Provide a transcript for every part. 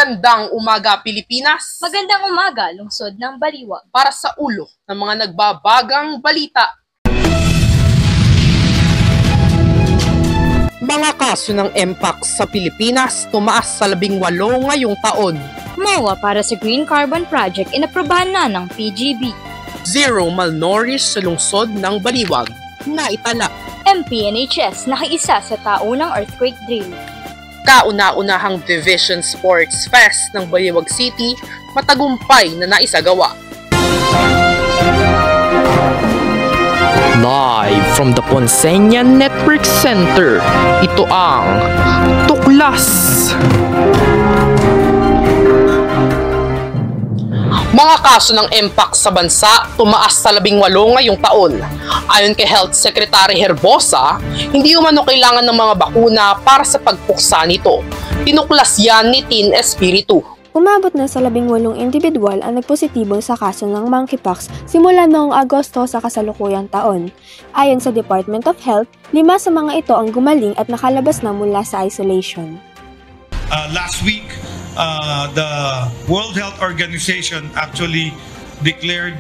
Magandang umaga, Pilipinas! Magandang umaga, lungsod ng Baliwag. Para sa ulo ng mga nagbabagang balita. Mga kaso ng MPAX sa Pilipinas tumaas sa 18 ngayong taon. MOA para sa Green Carbon Project inaprobahan na ng PGB. Zero malnourished sa lungsod ng Baliwag. Naitala. MPNHS nakiisa sa taunang earthquake drill. Kauna-unahang Division Sports Fest ng Baliwag City matagumpay na naisagawa. Live from the Ponceña Network Center, ito ang Tuklas! Mga kaso ng MPAX sa bansa tumaas sa 18 ngayong taon. Ayon kay Health Secretary Herbosa, hindi umano kailangan ng mga bakuna para sa pagpuksa nito. Tinuklas yan ni Teen Espiritu. Umabot na sa 18 individual ang nagpositibo sa kaso ng monkeypox simula noong Agosto sa kasalukuyang taon. Ayon sa Department of Health, 5 sa mga ito ang gumaling at nakalabas na mula sa isolation. Last week, the World Health Organization actually declared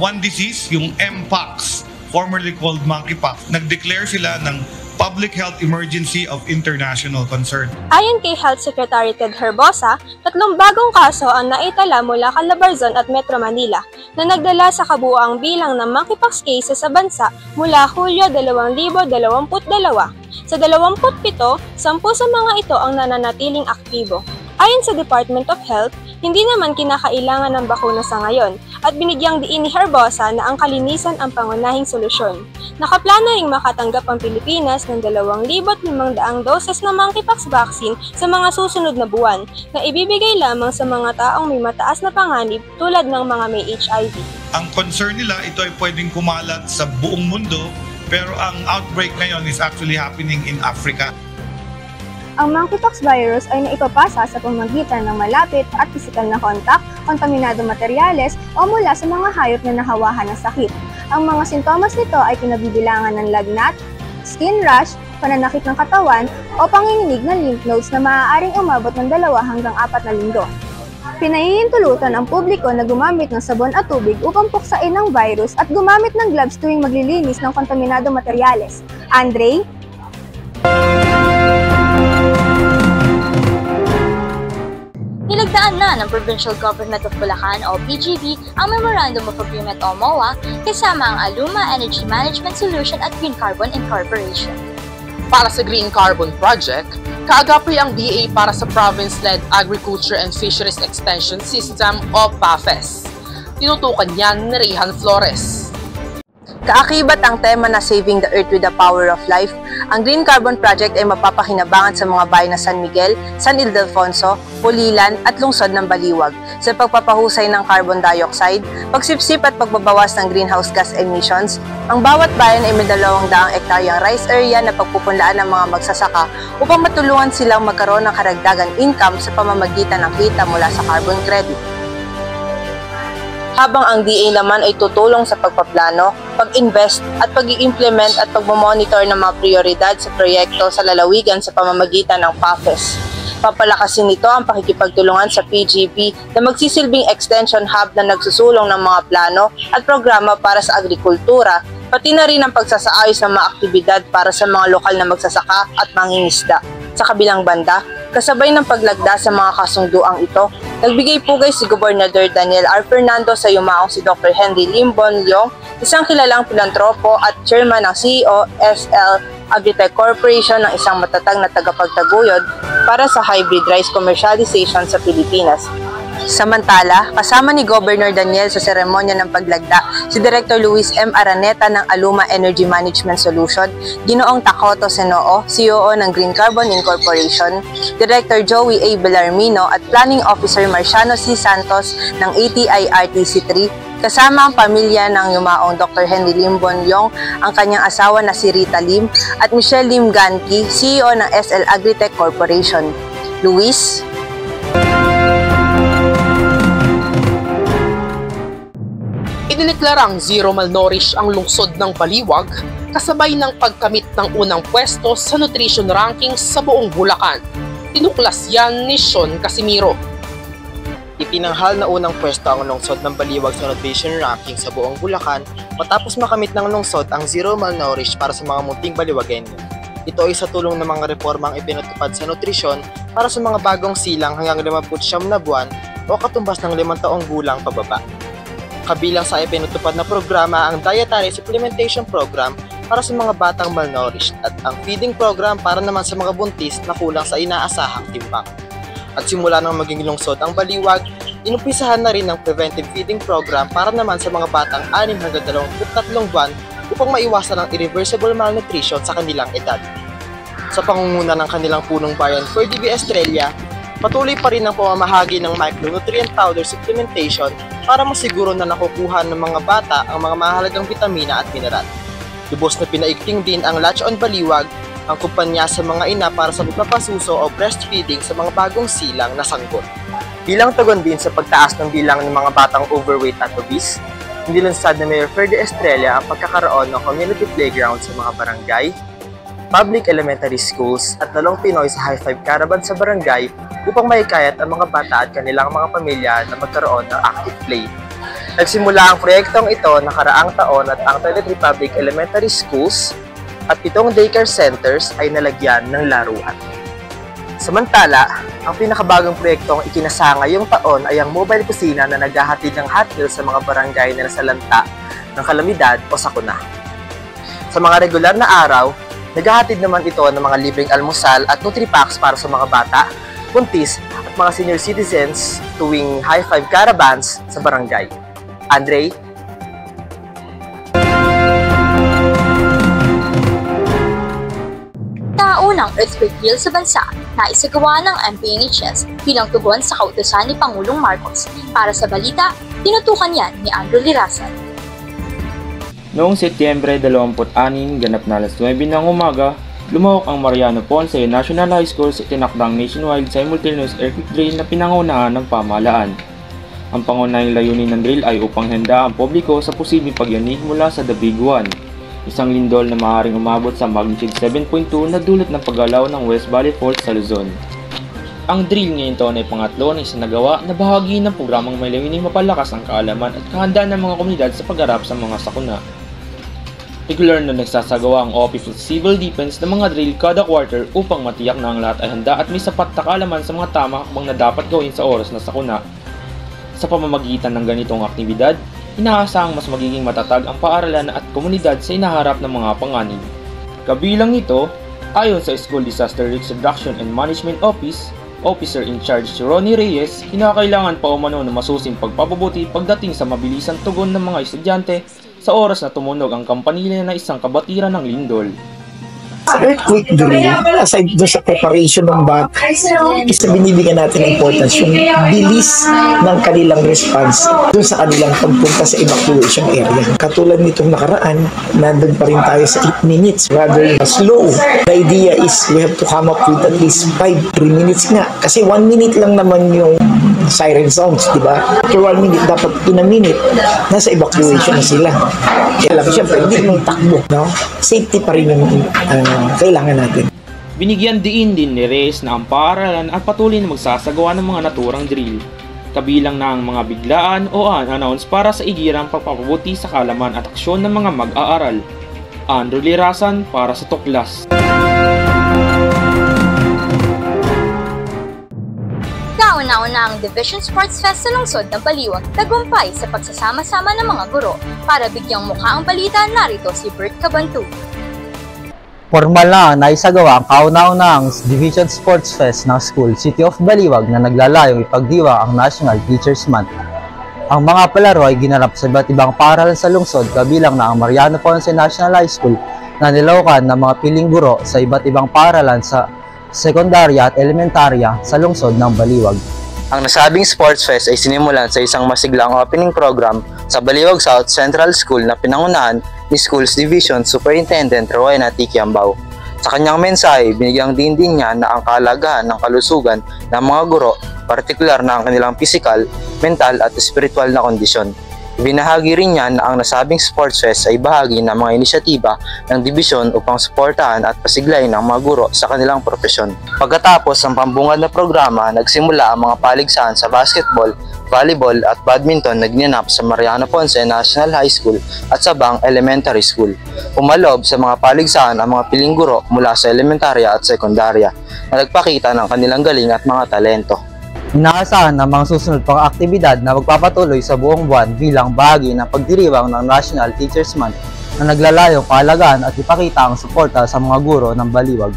one disease, yung MPOX, formerly called monkeypox. Nag-declare sila ng public health emergency of international concern. Ayon kay Health Secretary Ted Herbosa, 3 bagong kaso ang naitala mula Calabarzon at Metro Manila na nagdala sa kabuuang bilang ng monkeypox cases sa bansa mula Hulyo 2022. Sa 27, 10 sa mga ito ang nananatiling aktibo. Ayon sa Department of Health, hindi naman kinakailangan ng bakuna sa ngayon at binigyang diin ni Herbosa na ang kalinisan ang pangunahing solusyon. Nakaplano ring makatanggap ang Pilipinas ng 2,500 doses ng monkeypox vaccine sa mga susunod na buwan na ibibigay lamang sa mga taong may mataas na panganib tulad ng mga may HIV. Ang concern nila, ito ay pwedeng kumalat sa buong mundo, pero ang outbreak ngayon is actually happening in Africa. Ang monkeypox virus ay naipapasa sa pamamagitan ng malapit at pisikal na kontak, kontaminadong materyales o mula sa mga hayop na nahawahan ng sakit. Ang mga sintomas nito ay kinabibilangan ng lagnat, skin rash, pananakit ng katawan o panginginig ng lymph nodes na maaaring umabot ng 2 hanggang 4 na linggo. Pinahihintulutan ang publiko na gumamit ng sabon at tubig upang puksain ang virus at gumamit ng gloves tuwing maglilinis ng kontaminadong materyales. Andre? Nilagdaan na ng Provincial Government of Bulacan o PGB ang Memorandum of Agreement o MOA kasama ang Aluma Energy Management Solution at Green Carbon Incorporation. Para sa Green Carbon Project, kaagapay ang DA para sa Province-led Agriculture and Fisheries Extension System o PAFES. Tinutukan yan ni Rayhan Flores. Kaakibat ang tema na Saving the Earth with the Power of Life, ang Green Carbon Project ay mapapakinabangan sa mga bayan na San Miguel, San Ildefonso, Pulilan at lungsod ng Baliwag sa pagpapahusay ng carbon dioxide, pagsipsip at pagbabawas ng greenhouse gas emissions. Ang bawat bayan ay may 200 hektaryang rice area na pagpupunlaan ng mga magsasaka upang matulungan silang magkaroon ng karagdagang income sa pamamagitan ng kita mula sa carbon credit. Habang ang DA naman ay tutulong sa pagpaplano, pag-invest at pag-i-implement at pagmamonitor ng mga prioridad sa proyekto sa lalawigan sa pamamagitan ng PAFES. Papalakasin nito ang pakikipagtulungan sa PGB na magsisilbing extension hub na nagsusulong ng mga plano at programa para sa agrikultura, pati na rin ang pagsasaayos ng mga aktibidad para sa mga lokal na magsasaka at mangingisda. Sa kabilang banda, kasabay ng paglagda sa mga kasunduang ito, nagbigay pugay si Gobernador Daniel R. Fernando sa yumaong si Dr. Henry Lim Bonlyong, isang kilalang pilantropo at chairman ng CEO SL Agritech Corporation ng isang matatag na tagapagtaguyod para sa hybrid rice commercialization sa Pilipinas. Samantala, kasama ni Governor Daniel sa seremonya ng paglagda, si Director Luis M. Araneta ng Aluma Energy Management Solution, Ginoong Takoto Senoo, CEO ng Green Carbon Incorporation, Director Joey A. Belarmino at Planning Officer Marciano C. Santos ng ATI-RTC3, kasama ang pamilya ng yumaong Dr. Henry Lim Bonlyong, ang kanyang asawa na si Rita Lim, at Michelle Lim Ganki, CEO ng SL Agritech Corporation. Luis? Idineklarang zero malnourished ang lungsod ng Baliwag kasabay ng pagkamit ng unang pwesto sa nutrition rankings sa buong Bulacan. Tinuklas yan ni Sean Casimiro. Ipinanghal na unang pwesto ang lungsod ng Baliwag sa nutrition ranking sa buong Bulacan matapos makamit ng lungsod ang zero malnourished para sa mga munting Baliwagenyo. Ito ay sa tulong ng mga reformang ipinatupad sa nutrisyon para sa mga bagong silang hanggang 59 na buwan o katumbas ng 5 taong gulang pababa. Kabilang sa ipinatupad na programa ang Dietary Supplementation Program para sa mga batang malnourished at ang feeding program para naman sa mga buntis na kulang sa inaasahang timbang. At simula nang maging lungsod ang Baliwag, inumpisahan na rin ang preventive feeding program para naman sa mga batang 6 hanggang 23 buwan upang maiwasan ang irreversible malnutrition sa kanilang edad. Sa pangunguna ng kanilang punong bayan, FERDB Estrella, patuloy pa rin ang pamamahagi ng micronutrient powder supplementation para masiguro na nakukuha ng mga bata ang mga mahalagang vitamina at mineral. Lubos na pinaigting din ang Latch on Baliwag, ang kumpanya sa mga ina para sa pagpapasuso o breastfeeding sa mga bagong silang na sanggol. Bilang tugon din sa pagtaas ng bilang ng mga batang overweight at obese, nilunsad na Mayor Ferdy Estrella ang pagkakaroon ng community playground sa mga barangay, public elementary schools at lalong Pinoy sa High Five Caravan sa barangay upang maikayat ang mga bata at kanilang mga pamilya na magkaroon ng active play. Nagsimula ang proyektong ito nakaraang taon at ang 23 public elementary schools at 7 daycare centers ay nalagyan ng laruan. Samantala, ang pinakabagong proyektong ikinasa ngayong taon ay ang mobile kusina na naghahatid ng hot meals sa mga barangay na nasa lanta ng kalamidad o sakuna. Sa mga regular na araw, naghahatid naman ito ng mga libreng almusal at nutripacks para sa mga bata, buntis at mga senior citizens tuwing High Five Caravans sa barangay. Andre? Unang earthquake drill sa bansa na isagawa ng MPNHS bilang tugon sa kautusan ni Pangulong Marcos. Para sa balita, tinutukan yan ni Andrew Lirasan. Noong Setyembre 26, ganap na alas 9 ng umaga, lumahok ang Mariano Ponce National High School sa tinakdang nationwide simultaneous earthquake drill na pinangunahan ng pamahalaan. Ang pangunahing layunin ng drill ay upang handa ang publiko sa posibleng pagyanig mula sa The Big One, isang lindol na maaaring umabot sa magnitude 7.2 na dulot ng paggalaw ng West Valley Fault sa Luzon. Ang drill ngayon taon ay pangatlo na isinagawa na bahagi ng programang may layuning mapalakas ang kaalaman at kahandaan ng mga komunidad sa pagharap sa mga sakuna. Regular na nagsasagawa ang Office of Civil Defense ng mga drill kada quarter upang matiyak na ang lahat ay handa at may sapat na kaalaman sa mga tamang hakbang na dapat gawin sa oras na sakuna. Sa pamamagitan ng ganitong aktibidad, inaasahang mas magiging matatag ang paaralan at komunidad sa inaharap ng mga panganib. Kabilang nito, ayon sa School Disaster Risk Reduction and Management Office, Officer in Charge si Ronnie Reyes, kinakailangan pa umano ng masusing pagpapabuti pagdating sa mabilisang tugon ng mga estudyante sa oras na tumunog ang kampanilya na isang kabatiran ng lindol. Sa earthquake drill, aside doon sa preparation ng bata, isa binibigyan natin ng importance yung bilis ng kanilang response doon sa kanilang pagpunta sa evacuation area. Katulad nitong nakaraan, nandun pa rin tayo sa 8 minutes, rather slow. The idea is we have to come up with at least 3 minutes nga. Kasi 1 minute lang naman yung siren sounds, di ba? After 1 minute, dapat in a minute, nasa evacuation na sila. Kaya lang, siyempre, hindi mong takbo, no? Safety pa rin yung kailangan natin. Binigyan din ni Reyes na ang paaralan at patuloy na magsasagawa ng mga naturang drill, kabilang na ang mga biglaan o unannounced para sa igirang pagpapabuti sa kaalaman at aksyon ng mga mag-aaral. Andrew Lirasan para sa Tuklas. Kauna-una ang Division Sports Fest sa lungsod ng Baliwag tagumpay sa pagsasama-sama ng mga guro. Para bigyang mukha ang balita, narito si Bert Cabantu. Formal na naisagawa ang kauna-unahang Division Sports Fest ng School City of Baliwag na naglalayong ipagdiwang ang National Teachers Month. Ang mga palaro ay ginanap sa iba't ibang paaralan sa lungsod kabilang na ang Mariano Ponce National High School na nilawkan ng mga piling guro sa iba't ibang paaralan sa sekundarya at elementarya sa lungsod ng Baliwag. Ang nasabing Sports Fest ay sinimulan sa isang masiglang opening program sa Baliwag South Central School na pinangunahan ni Schools Division Superintendent Rowena T. Kiambao. Sa kanyang mensahe, binigyang din niya na ang kahalagahan ng kalusugan ng mga guro, partikular na ang kanilang pisikal, mental at spiritual na kondisyon. Ibinahagi rin niya na ang nasabing sports fest ay bahagi ng mga inisyatiba ng dibisyon upang suportahan at pasiglayin ang mga guro sa kanilang profesyon. Pagkatapos ng pambungad na programa, nagsimula ang mga paligsahan sa basketball, volleyball at badminton na ginanap sa Mariano Ponce National High School at Sabang Elementary School. Umalob sa mga paligsahan ang mga piling guro mula sa elementarya at sekundarya na nagpakita ng kanilang galing at mga talento. Inaasahan ang mga susunod pang aktibidad na magpapatuloy sa buong buwan bilang bahagi ng pagdiriwang ng National Teachers Month na naglalayong kahalagahan at ipakita ang suporta sa mga guro ng Baliwag.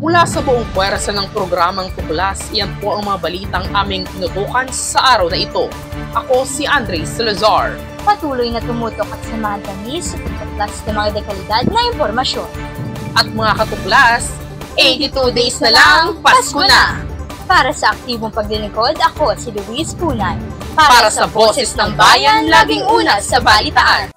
Mula sa buong puwersa ng programang Tuklas, iyan po ang mga balitang aming tinutukan sa araw na ito. Ako si Andre Salazar. Patuloy na tumutok at sumadami sa pagtuklas ng mga dekalidad na impormasyon. At mga katuklas, 82 days na lang, Pasko na! Para sa aktibong paglilingkod, ako si Luis Punay. Para sa boses ng bayan, laging una sa balitaan.